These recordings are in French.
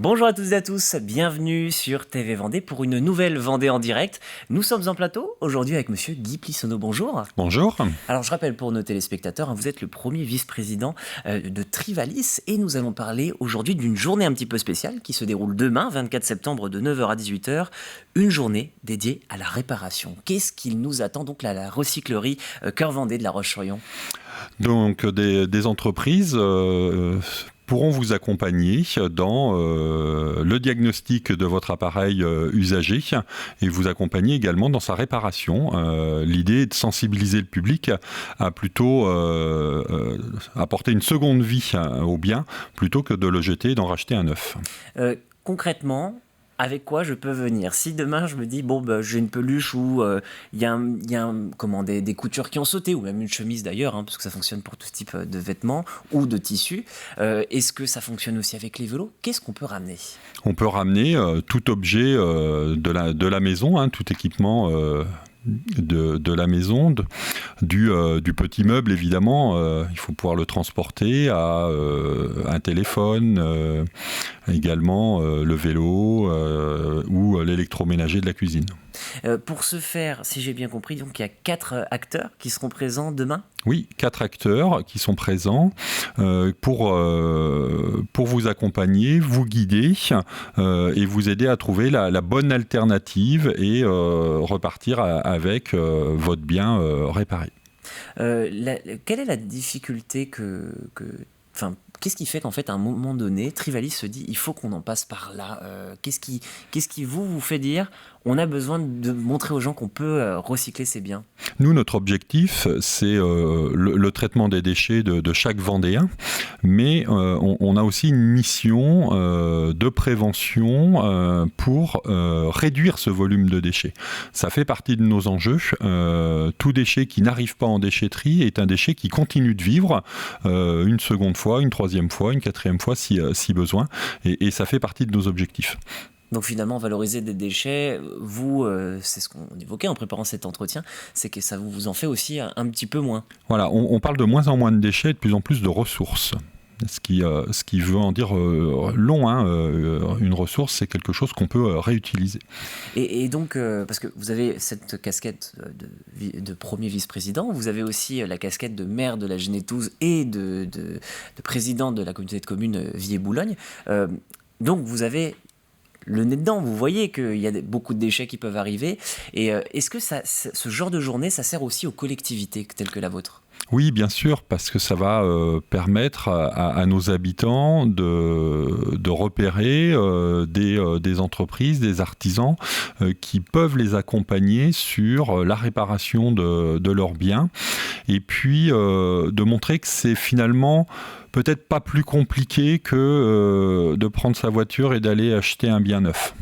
Bonjour à toutes et à tous, bienvenue sur TV Vendée pour une nouvelle Vendée en direct. Nous sommes en plateau aujourd'hui avec monsieur Guy Plissonneau, bonjour. Bonjour. Alors je rappelle pour nos téléspectateurs, vous êtes le premier vice-président de Trivalis et nous allons parler aujourd'hui d'une journée un petit peu spéciale qui se déroule demain, 24 septembre de 9h à 18h, une journée dédiée à la réparation. Qu'est-ce qu'il nous attend donc là, à la recyclerie Cœur Vendée de La Roche-sur-Yon ? Donc des entreprises pourront vous accompagner dans le diagnostic de votre appareil usagé et vous accompagner également dans sa réparation. L'idée est de sensibiliser le public à plutôt apporter une seconde vie au bien plutôt que de le jeter et d'en racheter un neuf. Concrètement, avec quoi je peux venir? Si demain je me dis, j'ai une peluche où il y a des coutures qui ont sauté, ou même une chemise d'ailleurs, parce que ça fonctionne pour tout type de vêtements ou de tissus, est-ce que ça fonctionne aussi avec les vélos? Qu'est-ce qu'on peut ramener? On peut ramener tout objet de la maison, tout équipement de la maison, du petit meuble évidemment, il faut pouvoir le transporter à un téléphone, également le vélo ou l'électroménager de la cuisine. Pour ce faire, si j'ai bien compris, donc il y a 4 acteurs qui seront présents demain? Oui, 4 acteurs qui sont présents pour vous accompagner, vous guider et vous aider à trouver la bonne alternative et repartir avec votre bien réparé. Quelle est la difficulté qu'est-ce qui fait qu'en fait, à un moment donné, Trivalis se dit il faut qu'on en passe par là? Qu'est-ce qui vous fait dire on a besoin de montrer aux gens qu'on peut recycler ces biens? Nous, notre objectif, c'est le traitement des déchets de chaque Vendéen, mais on a aussi une mission de prévention pour réduire ce volume de déchets. Ça fait partie de nos enjeux. Tout déchet qui n'arrive pas en déchetterie est un déchet qui continue de vivre une seconde fois, une troisième fois, une quatrième fois si besoin, et ça fait partie de nos objectifs. Donc finalement, valoriser des déchets, c'est ce qu'on évoquait en préparant cet entretien, c'est que ça vous en fait aussi un petit peu moins. Voilà, on parle de moins en moins de déchets et de plus en plus de ressources. Ce qui veut en dire long. Une ressource, c'est quelque chose qu'on peut réutiliser. Et donc, parce que vous avez cette casquette de premier vice-président, vous avez aussi la casquette de maire de la Genétouse et de président de la communauté de communes Vier-Boulogne. Donc vous avez le nez dedans, vous voyez qu'il y a beaucoup de déchets qui peuvent arriver. Et est-ce que ce genre de journée, ça sert aussi aux collectivités telles que la vôtre ? Oui, bien sûr, parce que ça va permettre à nos habitants de repérer des entreprises, des artisans qui peuvent les accompagner sur la réparation de leurs biens et puis de montrer que c'est finalement peut-être pas plus compliqué que de prendre sa voiture et d'aller acheter un bien neuf.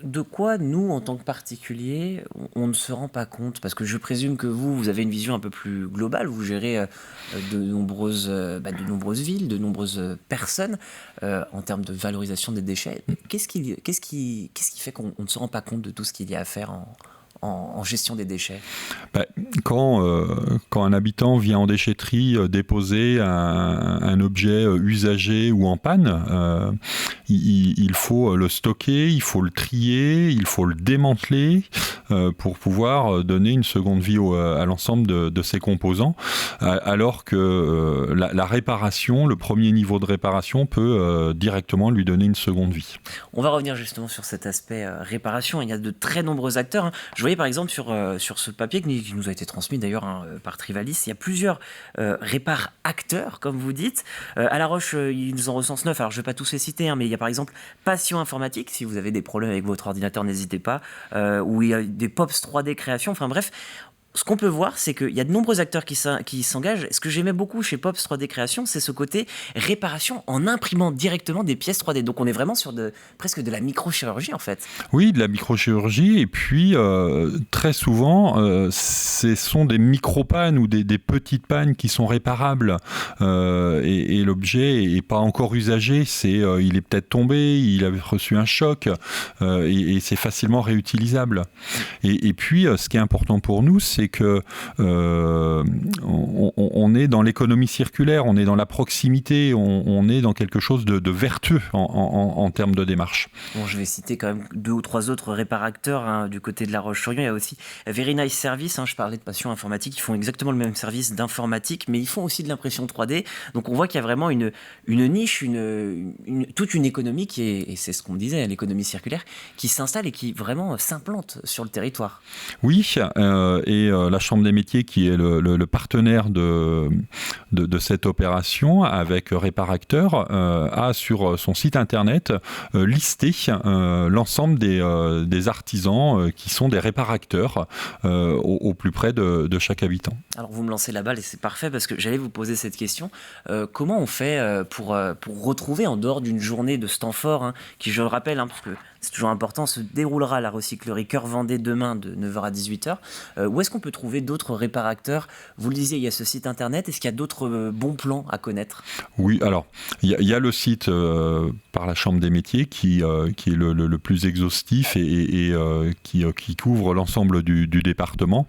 De quoi, nous, en tant que particuliers, on ne se rend pas compte? Parce que je présume que vous avez une vision un peu plus globale, vous gérez de nombreuses villes, de nombreuses personnes en termes de valorisation des déchets. Qu'est-ce qui fait qu'on ne se rend pas compte de tout ce qu'il y a à faire en gestion des déchets? Quand un habitant vient en déchetterie déposer un objet usagé ou en panne, il faut le stocker, il faut le trier, il faut le démanteler pour pouvoir donner une seconde vie à l'ensemble de ses composants, alors que la réparation, le premier niveau de réparation peut directement lui donner une seconde vie. On va revenir justement sur cet aspect réparation. Il y a de très nombreux acteurs. Je voyais par exemple sur ce papier qui nous a été transmis d'ailleurs par Trivalis, il y a plusieurs répar-acteurs, comme vous dites. À La Roche, ils nous en recensent 9. Alors je ne vais pas tous les citer, mais il y a par exemple Passion Informatique. Si vous avez des problèmes avec votre ordinateur, n'hésitez pas. Ou il y a des Pops 3D Création. Enfin bref, ce qu'on peut voir, c'est qu'il y a de nombreux acteurs qui s'engagent. Ce que j'aimais beaucoup chez Pops 3D Création, c'est ce côté réparation en imprimant directement des pièces 3D. Donc on est vraiment sur presque de la microchirurgie en fait. Oui, de la microchirurgie. Et puis très souvent, ce sont des micro-pannes ou des petites pannes qui sont réparables. Et l'objet n'est pas encore usagé. Il est peut-être tombé, il a reçu un choc et c'est facilement réutilisable. Et puis ce qui est important pour nous, c'est c'est que on est dans l'économie circulaire, on est dans la proximité, on est dans quelque chose de vertueux en termes de démarche. Bon, je vais citer quand même 2 ou 3 autres réparateurs hein, du côté de La Roche-sur-Yon. Il y a aussi Very Nice Service, hein, je parlais de passion informatique, ils font exactement le même service d'informatique, mais ils font aussi de l'impression 3D. Donc on voit qu'il y a vraiment une niche, toute une économie qui est, et c'est ce qu'on me disait, l'économie circulaire, qui s'installe et qui vraiment s'implante sur le territoire. Oui, et la Chambre des métiers qui est le partenaire de cette opération avec Réparacteur a sur son site internet listé l'ensemble des artisans qui sont des réparacteurs au plus près de chaque habitant. Alors vous me lancez la balle et c'est parfait parce que j'allais vous poser cette question. Comment on fait pour retrouver en dehors d'une journée de ce temps fort, hein, qui je le rappelle, hein, parce que c'est toujours important, se déroulera à la recyclerie Cœur Vendée demain de 9h à 18h. Où est-ce qu'on peut trouver d'autres réparacteurs ? Vous le disiez, il y a ce site internet. Est-ce qu'il y a d'autres bons plans à connaître ? Oui, alors, il y a le site par la Chambre des métiers qui est le plus exhaustif et qui couvre l'ensemble du département.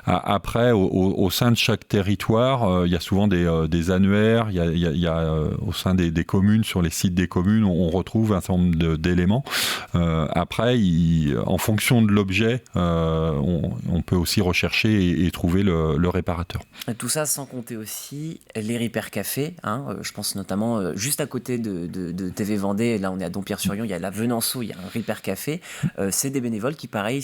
Après, au sein de chaque territoire, il y a souvent des annuaires, il y a au sein des communes, sur les sites des communes, on retrouve un certain nombre d'éléments. Après, en fonction de l'objet, on peut aussi rechercher et trouver le réparateur. Et tout ça sans compter aussi les Repair Café. Hein, je pense notamment juste à côté de TV Vendée, là on est à Dompierre-sur-Yon, il y a la Venanceau, il y a un Repair Café. C'est des bénévoles qui, pareil,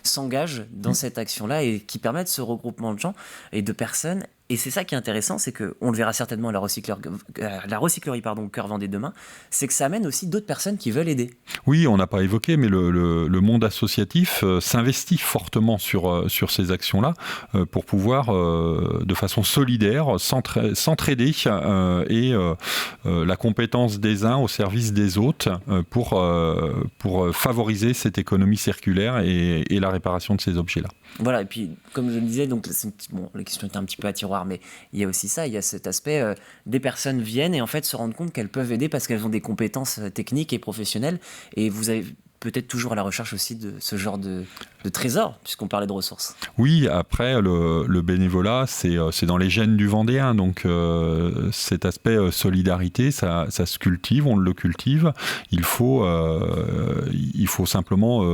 s'engagent dans cette action-là et qui permettent ce regroupement de gens et de personnes. Et c'est ça qui est intéressant, c'est qu'on le verra certainement à la recyclerie Cœur Vendée demain, c'est que ça amène aussi d'autres personnes qui veulent aider. Oui, on n'a pas évoqué, mais le monde associatif s'investit fortement sur ces actions-là pour pouvoir, de façon solidaire, s'entraider et la compétence des uns au service des autres pour favoriser cette économie circulaire et la réparation de ces objets-là. Voilà, et puis comme je le disais, donc la question était un petit peu à tiroir, mais il y a aussi ça, il y a cet aspect, des personnes viennent et en fait se rendent compte qu'elles peuvent aider parce qu'elles ont des compétences techniques et professionnelles, et vous avez peut-être toujours à la recherche aussi de ce genre de trésor, puisqu'on parlait de ressources. Oui, après, le bénévolat, c'est dans les gènes du Vendéen, donc cet aspect solidarité, ça se cultive, on le cultive. Il faut simplement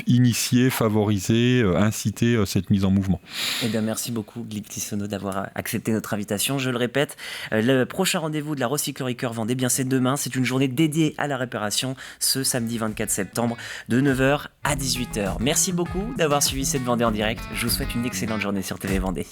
initier, favoriser, inciter cette mise en mouvement. Eh bien, merci beaucoup, Glyph Tissonneau, d'avoir accepté notre invitation. Je le répète, le prochain rendez-vous de la recyclerie Cœur Vendée, c'est demain. C'est une journée dédiée à la réparation, ce samedi 24 septembre, de 9h à 18h. Merci beaucoup d'avoir suivi cette Vendée en direct. Je vous souhaite une excellente journée sur TV Vendée.